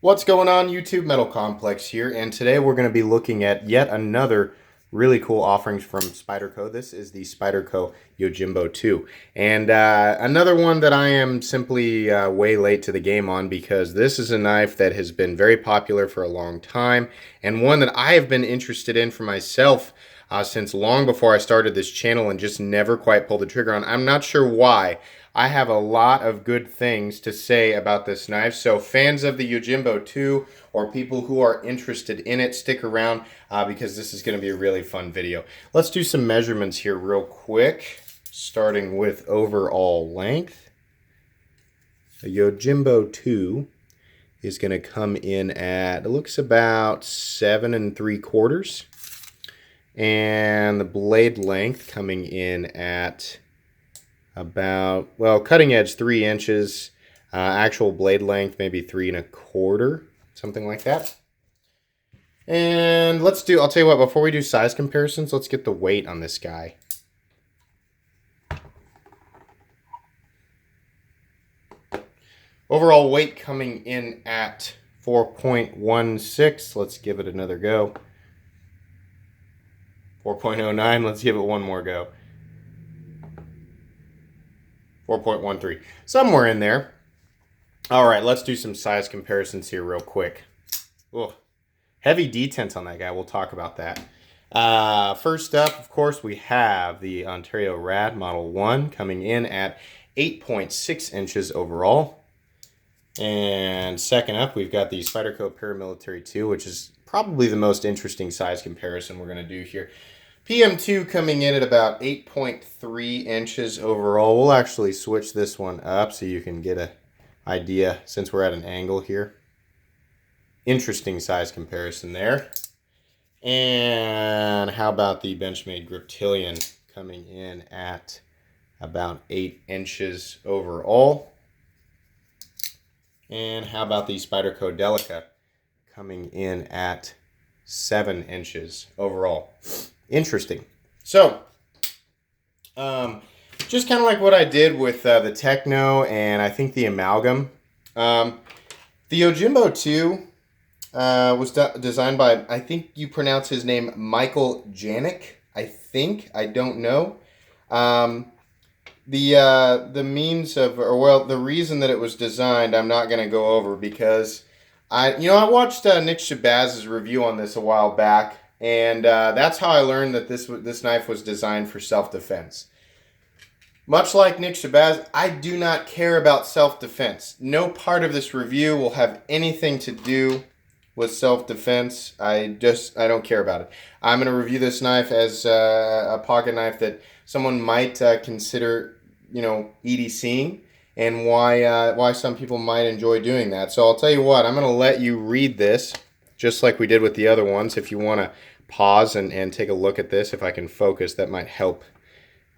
What's going on, YouTube? Metal Complex here, and today we're going to be looking at yet another really cool offerings from Spyderco. This is the Spyderco Yojimbo 2, and another one that I am simply way late to the game on, because this is a knife that has been very popular for a long time, and one that I have been interested in for myself since long before I started this channel, and just never quite pulled the trigger on. I'm not sure why. I have a lot of good things to say about this knife, so fans of the Yojimbo 2 or people who are interested in it, stick around because this is going to be a really fun video. Let's do some measurements here real quick, starting with overall length. The Yojimbo 2 is going to come in at, it looks about 7 3/4, and the blade length coming in at about, well, cutting edge 3 inches, actual blade length maybe 3 1/4, something like that. And let's do, I'll tell you what, before we do size comparisons, let's get the weight on this guy. Overall weight coming in at 4.16. Let's give it another go. 4.09. Let's give it one more go. 4.13, somewhere in there. All right, let's do some size comparisons here real quick. Ugh. Heavy detent on that guy. We'll talk about that. First up, of course, we have the Ontario Rad Model 1 coming in at 8.6 inches overall. And second up, we've got the Spyderco Paramilitary 2, which is probably the most interesting size comparison we're going to do here. PM2 coming in at about 8.3 inches overall. We'll actually switch this one up so you can get an idea since we're at an angle here. Interesting size comparison there. And how about the Benchmade Griptilian coming in at about 8 inches overall. And how about the Spyderco Delica coming in at 7 inches overall. Interesting. So, just kind of like what I did with the Techno and I think the Amalgam. The Yojimbo 2 was designed by, I think you pronounce his name Michael Janik. I think. I don't know. The means of, or well, the reason that it was designed, I'm not going to go over because I watched Nick Shabazz's review on this a while back. And that's how I learned that this knife was designed for self-defense. Much like Nick Shabazz, I do not care about self-defense. No part of this review will have anything to do with self-defense. I don't care about it. I'm going to review this knife as a pocket knife that someone might consider, EDCing, and why some people might enjoy doing that. So I'll tell you what, I'm going to let you read this, just like we did with the other ones. If you want to pause and take a look at this, if I can focus, that might help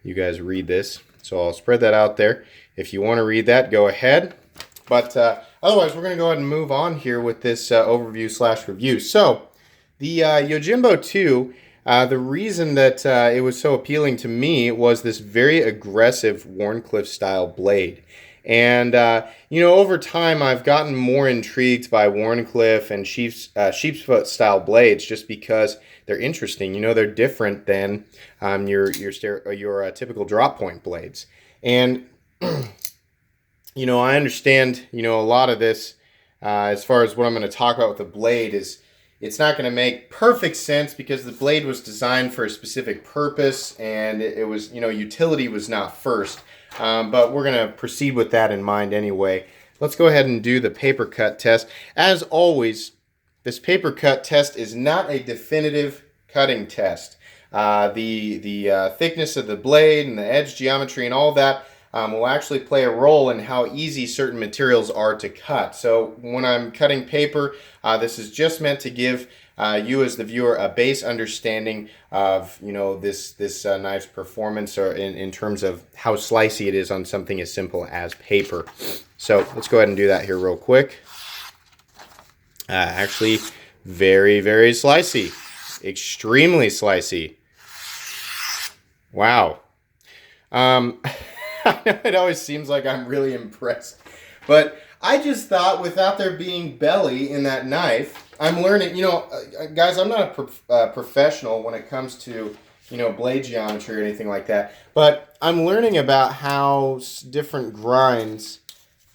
you guys read this. So I'll spread that out there. If you want to read that, go ahead. But otherwise, we're going to go ahead and move on here with this overview/review. So the Yojimbo 2, the reason that it was so appealing to me was this very aggressive Wharncliffe style blade. And, over time, I've gotten more intrigued by Wharncliffe and sheepsfoot style blades just because they're interesting. They're different than your typical drop point blades. And, I understand, a lot of this as far as what I'm going to talk about with the blade is it's not going to make perfect sense because the blade was designed for a specific purpose and it was, utility was not first. But we're going to proceed with that in mind anyway. Let's go ahead and do the paper cut test. As always, this paper cut test is not a definitive cutting test. The thickness of the blade and the edge geometry and all that will actually play a role in how easy certain materials are to cut. So when I'm cutting paper, this is just meant to give you as the viewer a base understanding of this knife's performance, or in terms of how slicey it is on something as simple as paper. So let's go ahead and do that here real quick. Actually, very, very slicey, extremely slicey. Wow. I know it always seems like I'm really impressed, but I just thought without there being belly in that knife, I'm learning, guys, I'm not a professional when it comes to, blade geometry or anything like that. But I'm learning about how different grinds,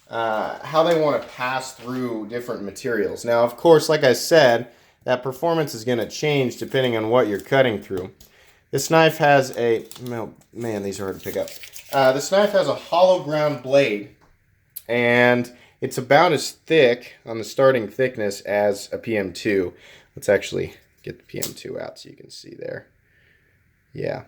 how they want to pass through different materials. Now, of course, like I said, that performance is going to change depending on what you're cutting through. This knife has man, these are hard to pick up. This knife has a hollow ground blade, and it's about as thick on the starting thickness as a PM2. Let's actually get the PM2 out so you can see there. Yeah.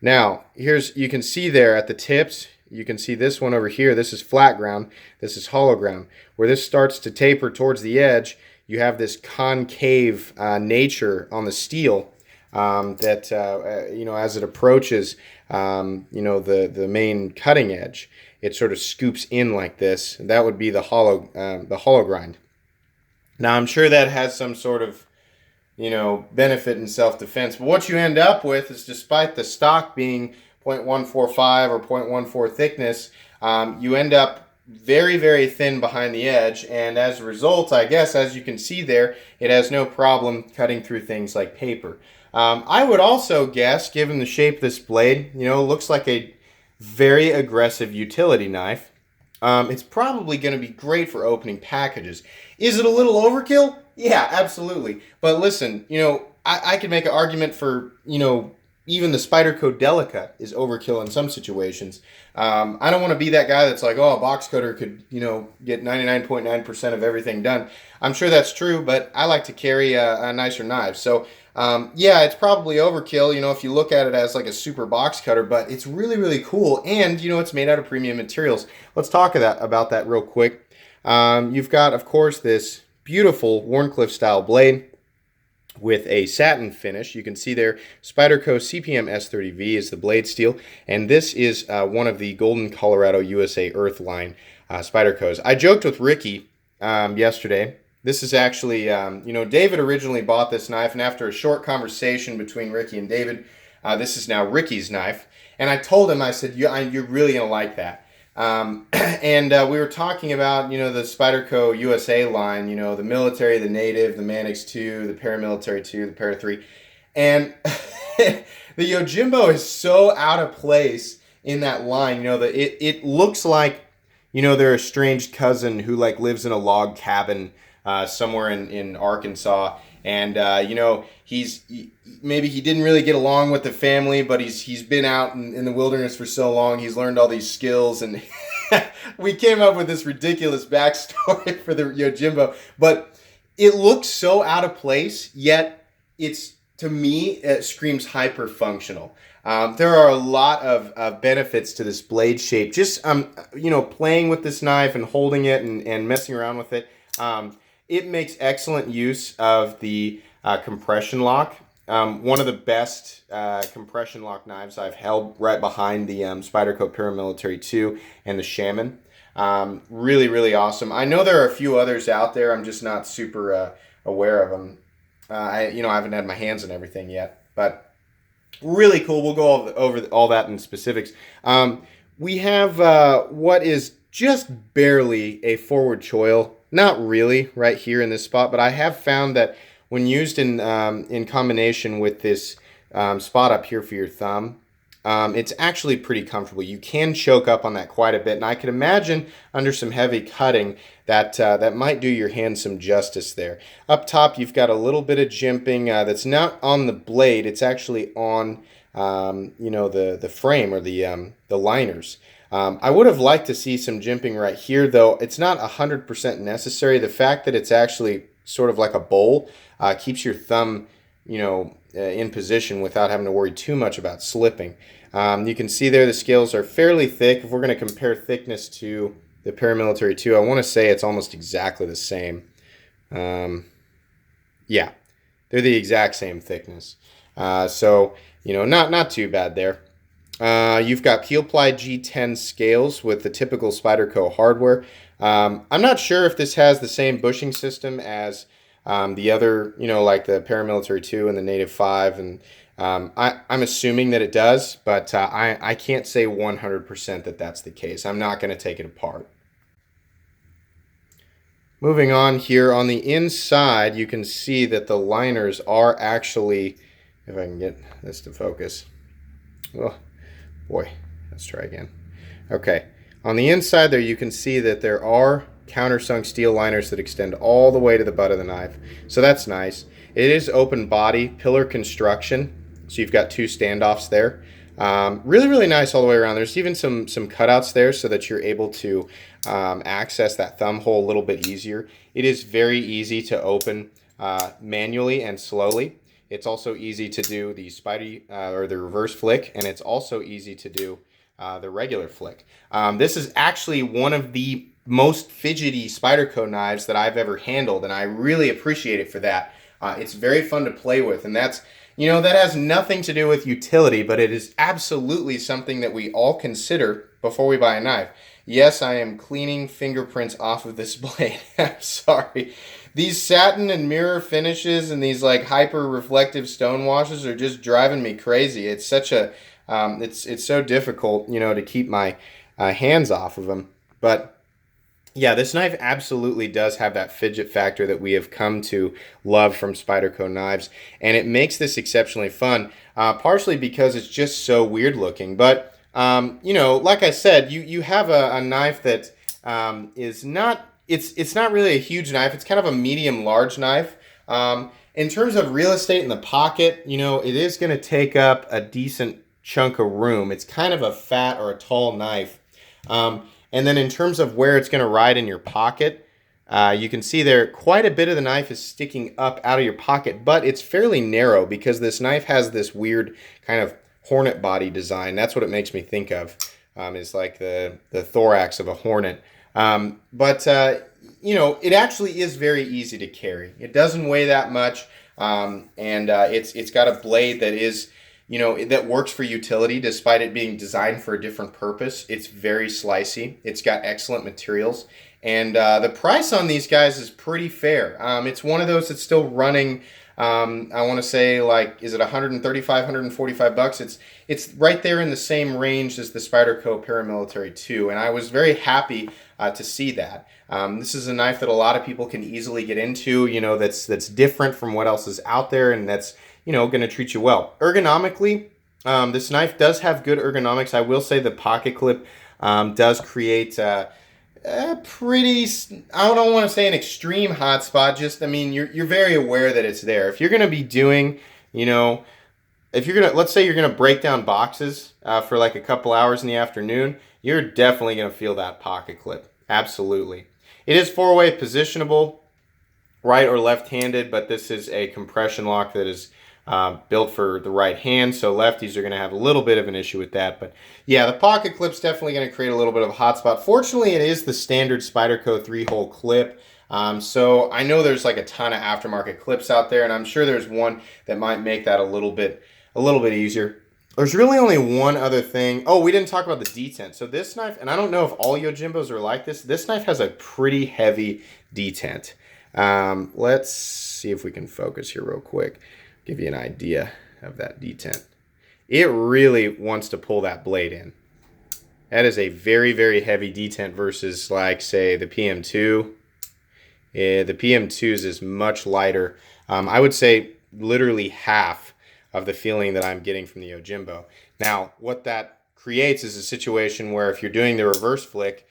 Now, you can see there at the tips, you can see this one over here. This is flat ground. This is hollow ground. Where this starts to taper towards the edge, you have this concave nature on the steel that, as it approaches, the main cutting edge, it sort of scoops in like this. That would be the hollow grind. Now, I'm sure that has some sort of, benefit in self-defense. But what you end up with is, despite the stock being 0.145 or 0.14 thickness, you end up very, very thin behind the edge. And as a result, I guess, as you can see there, it has no problem cutting through things like paper. I would also guess, given the shape of this blade, looks like a very aggressive utility knife. It's probably going to be great for opening packages. Is it a little overkill? Yeah, absolutely. But listen, I could make an argument for, even the Spyderco Delica is overkill in some situations. I don't want to be that guy that's like, oh, a box cutter could, get 99.9% of everything done. I'm sure that's true, but I like to carry a nicer knife. So, yeah, it's probably overkill, if you look at it as like a super box cutter, but it's really, really cool. And, it's made out of premium materials. Let's talk about that real quick. You've got, of course, this beautiful Wharncliffe style blade with a satin finish. You can see there, Spyderco CPM S30V is the blade steel, and this is one of the Golden Colorado USA Earth line Spydercos. I joked with Ricky yesterday. This is actually, David originally bought this knife, and after a short conversation between Ricky and David, this is now Ricky's knife. And I told him, I said, you're really going to like that. And we were talking about, the Spyderco USA line, the military, the native, the Mannix 2, the paramilitary 2, the Para 3. And the Yojimbo is so out of place in that line. It looks like, they're a estranged cousin who lives in a log cabin somewhere in Arkansas. And, maybe he didn't really get along with the family, but he's been out in the wilderness for so long. He's learned all these skills, and we came up with this ridiculous backstory for the Yojimbo. But it looks so out of place, yet to me, it screams hyper-functional. There are a lot of benefits to this blade shape. Just, playing with this knife and holding it and messing around with it. It makes excellent use of the compression lock. One of the best compression lock knives I've held right behind the Spyderco Paramilitary 2 and the Shaman. Really, really awesome. I know there are a few others out there. I'm just not super aware of them. I haven't had my hands on everything yet, but really cool. We'll go over all that in specifics. We have what is just barely a forward choil. Not really right here in this spot, but I have found that when used in combination with this spot up here for your thumb, it's actually pretty comfortable. You can choke up on that quite a bit, and I can imagine under some heavy cutting that might do your hand some justice there. Up top, you've got a little bit of jimping that's not on the blade. It's actually on the frame or the liners. I would have liked to see some jimping right here, though it's not 100% necessary. The fact that it's actually sort of like a bowl keeps your thumb, in position without having to worry too much about slipping. You can see there the scales are fairly thick. If we're going to compare thickness to the Paramilitary 2, I want to say it's almost exactly the same. Yeah, they're the exact same thickness. So, not too bad there. You've got Peel-Ply G10 scales with the typical Spyderco hardware. I'm not sure if this has the same bushing system as the other, like the Paramilitary 2 and the Native 5. And I'm assuming that it does, but I can't say 100% that that's the case. I'm not going to take it apart. Moving on here, on the inside, you can see that the liners are actually, if I can get this to focus. Oh, boy, let's try again. Okay, on the inside there, you can see that there are countersunk steel liners that extend all the way to the butt of the knife. So that's nice. It is open body, pillar construction. So you've got two standoffs there. Really, really nice all the way around. There's even some cutouts there so that you're able to access that thumb hole a little bit easier. It is very easy to open manually and slowly. It's also easy to do the or the reverse flick, and it's also easy to do the regular flick. This is actually one of the most fidgety Spyderco knives that I've ever handled, and I really appreciate it for that. It's very fun to play with, and that's, that has nothing to do with utility, but it is absolutely something that we all consider before we buy a knife. Yes, I am cleaning fingerprints off of this blade. I'm sorry. These satin and mirror finishes and these like hyper reflective stone washes are just driving me crazy. It's such a it's so difficult, to keep my hands off of them. But yeah, this knife absolutely does have that fidget factor that we have come to love from Spyderco knives, and it makes this exceptionally fun, partially because it's just so weird looking. But, like I said, you have a knife that is not, it's not really a huge knife. It's kind of a medium-large knife. In terms of real estate in the pocket, it is going to take up a decent chunk of room. It's kind of a fat or a tall knife. And then in terms of where it's going to ride in your pocket, you can see there quite a bit of the knife is sticking up out of your pocket, but it's fairly narrow because this knife has this weird kind of hornet body design. That's what it makes me think of, is like the thorax of a hornet. But it actually is very easy to carry. It doesn't weigh that much, and it's got a blade that is, that works for utility despite it being designed for a different purpose. It's very slicey. It's got excellent materials. And the price on these guys is pretty fair. It's one of those that's still running, I want to say, like, is it 135, 145 bucks? It's right there in the same range as the Spyderco Paramilitary 2. And I was very happy to see that. This is a knife that a lot of people can easily get into, that's different from what else is out there, and that's going to treat you well. Ergonomically, this knife does have good ergonomics. I will say the pocket clip does create a pretty, I don't want to say an extreme hot spot, just, you're very aware that it's there. If you're going to be doing, if you're going to, let's say you're going to break down boxes for like a couple hours in the afternoon, you're definitely going to feel that pocket clip. Absolutely. It is four-way positionable, right or left-handed, but this is a compression lock that is built for the right hand, so lefties are going to have a little bit of an issue with that. But yeah, the pocket clip's definitely going to create a little bit of a hot spot. Fortunately, it is the standard Spyderco 3-hole clip, so I know there's like a ton of aftermarket clips out there, and I'm sure there's one that might make that a little bit easier. There's really only one other thing. Oh, we didn't talk about the detent. So this knife, and I don't know if all Yojimbos are like this knife has a pretty heavy detent. Let's see if we can focus here real quick. Give you an idea of that detent. It really wants to pull that blade in. That is a very, very heavy detent versus, like, say, the PM2. The PM2's is much lighter. I would say literally half of the feeling that I'm getting from the Yojimbo. Now, what that creates is a situation where if you're doing the reverse flick,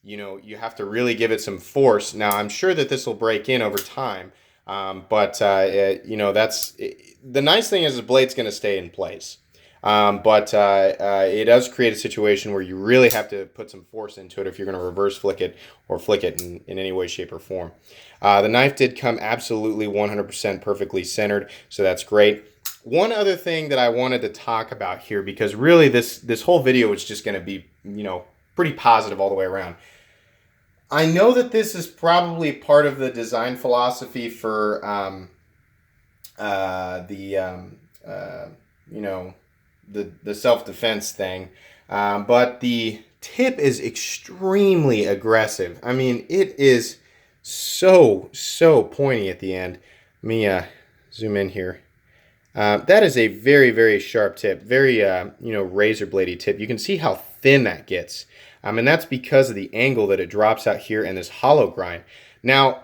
you have to really give it some force. Now, I'm sure that this will break in over time. That's the nice thing is the blade's going to stay in place. It does create a situation where you really have to put some force into it if you're going to reverse flick it or flick it in any way, shape, or form. The knife did come absolutely 100% perfectly centered, so that's great. One other thing that I wanted to talk about here, because really this whole video is just going to be, pretty positive all the way around. I know that this is probably part of the design philosophy for the self-defense thing, but the tip is extremely aggressive. It is so pointy at the end. Let me zoom in here. That is a very, very sharp tip, very razor bladey tip. You can see how thin that gets. And that's because of the angle that it drops out here and this hollow grind. Now,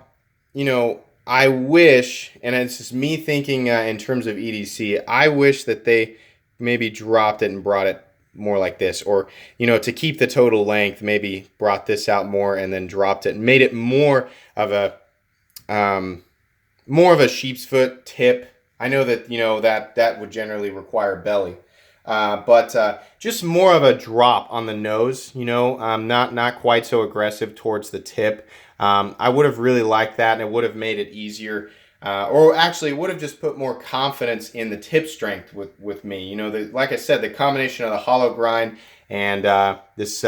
you know, I wish, and it's just me thinking in terms of EDC, I wish that they maybe dropped it and brought it more like this, or, you know, to keep the total length, maybe brought this out more and then dropped it and made it more of a sheep's foot tip. I know that, you know, that would generally require belly. But just more of a drop on the nose, you know, not quite so aggressive towards the tip. I would have really liked that, and it would have made it easier. Or actually, it would have just put more confidence in the tip strength with me. You know, like I said, the combination of the hollow grind and this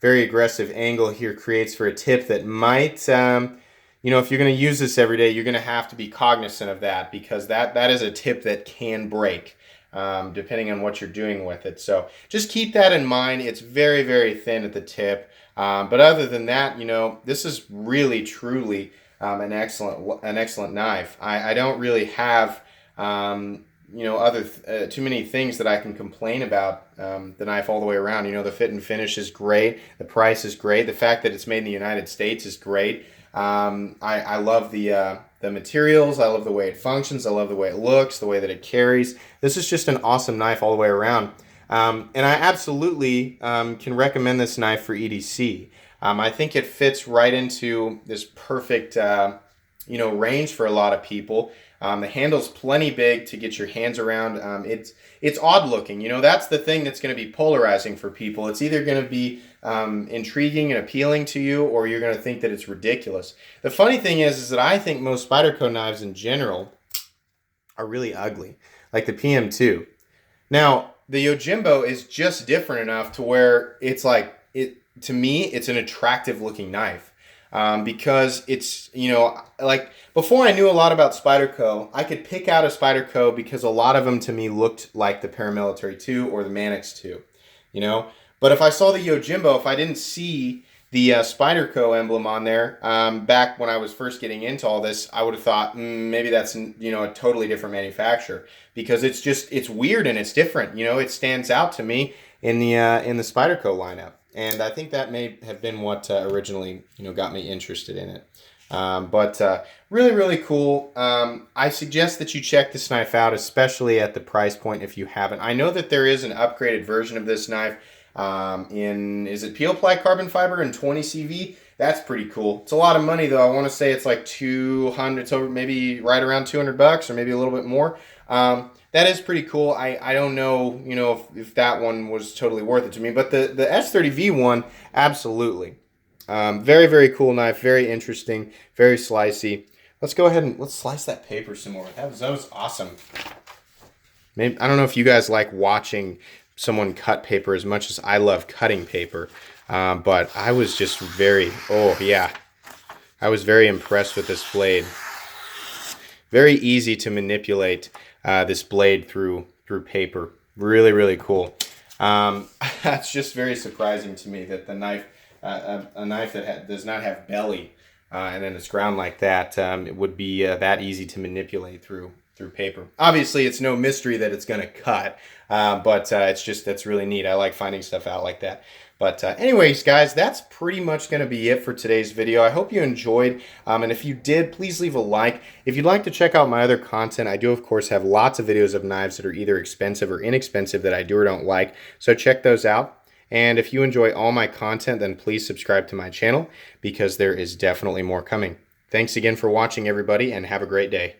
very aggressive angle here creates for a tip that might, you know, if you're going to use this every day, you're going to have to be cognizant of that, because that is a tip that can break. Depending on what you're doing with it. So just keep that in mind. It's very, very thin at the tip. But other than that, you know, this is really, truly an excellent knife. I don't really have, you know, too many things that I can complain about the knife all the way around. You know, the fit and finish is great. The price is great. The fact that it's made in the United States is great. I love the materials. I love the way it functions. I love the way it looks, the way that it carries. This is just an awesome knife all the way around. And I absolutely can recommend this knife for EDC. I think it fits right into this perfect, you know, range for a lot of people. The handle's plenty big to get your hands around. It's odd looking. You know, that's the thing that's going to be polarizing for people. It's either going to be intriguing and appealing to you, or you're going to think that it's ridiculous. The funny thing is that I think most Spyderco knives in general are really ugly, like the PM2. Now, the Yojimbo is just different enough to where it's like, to me, it's an attractive looking knife. Because it's, you know, like before I knew a lot about Spyderco, I could pick out a Spyderco because a lot of them to me looked like the Paramilitary 2 or the Mannix 2, you know. But if I saw the Yojimbo, if I didn't see the Spyderco emblem on there back when I was first getting into all this, I would have thought maybe that's, you know, a totally different manufacturer, because it's weird and it's different. You know, it stands out to me in the Spyderco lineup. And I think that may have been what originally, you know, got me interested in it. But really, really cool. I suggest that you check this knife out, especially at the price point if you haven't. I know that there is an upgraded version of this knife is it Peel Ply carbon fiber in 20 CV? That's pretty cool. It's a lot of money though. I want to say it's like 200, it's over maybe right around $200 or maybe a little bit more. That is pretty cool. I don't know, you know, if that one was totally worth it to me, but the S30V one, absolutely. Very, very cool knife, very interesting, very slicey. Let's go ahead and let's slice that paper some more. That was awesome. Maybe, I don't know if you guys like watching someone cut paper as much as I love cutting paper, but I was just I was very impressed with this blade. Very easy to manipulate this blade through paper. Really, really cool. That's just very surprising to me that the knife, a knife that does not have belly, and then it's ground like that, it would be that easy to manipulate through paper. Obviously, it's no mystery that it's going to cut, but that's really neat. I like finding stuff out like that. But anyways, guys, that's pretty much going to be it for today's video. I hope you enjoyed, and if you did, please leave a like. If you'd like to check out my other content, I do, of course, have lots of videos of knives that are either expensive or inexpensive that I do or don't like, so check those out. And if you enjoy all my content, then please subscribe to my channel, because there is definitely more coming. Thanks again for watching, everybody, and have a great day.